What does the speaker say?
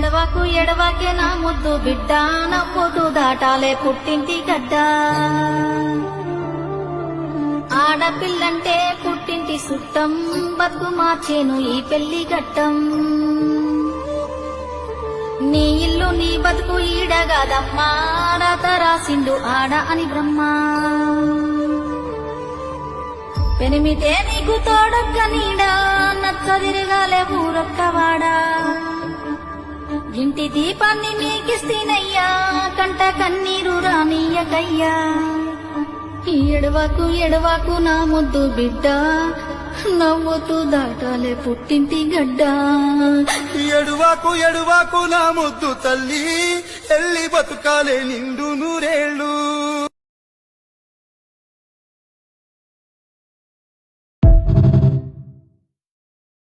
ఎడవకు ఎడవకే నా ముద్దు బిడ్డ, నవ్వుతూ దాటాలే పుట్టింటి గడ్డ. ఆడపిల్లంటే పుట్టింటి సుట్టం, బతుకు మార్చేను ఈ పెళ్లి ఘట్టం. నీ ఇల్లు నీ బతుకు ఈడగాదమ్మా, రాత రాసిండు ఆడ అని బ్రహ్మ. పెనిమిటే నీకు తోడొక్క నీడా, నచ్చ తిరగాలే ఊరొక్కవాడా. ఇంటి దీపాన్ని నీకిస్తేనయ్యా, కంట కన్నీరు రానియకయ్యా. ఎడవకు ఎడవకు నా ముద్దు బిడ్డ, నవ్వుతూ దాటాలే పుట్టింటి గడ్డ. ఎడువాకు ఎడువాకు నా ముద్దు తల్లి, ఎల్లి బతుకాలే నిండు నూరేళ్ళు.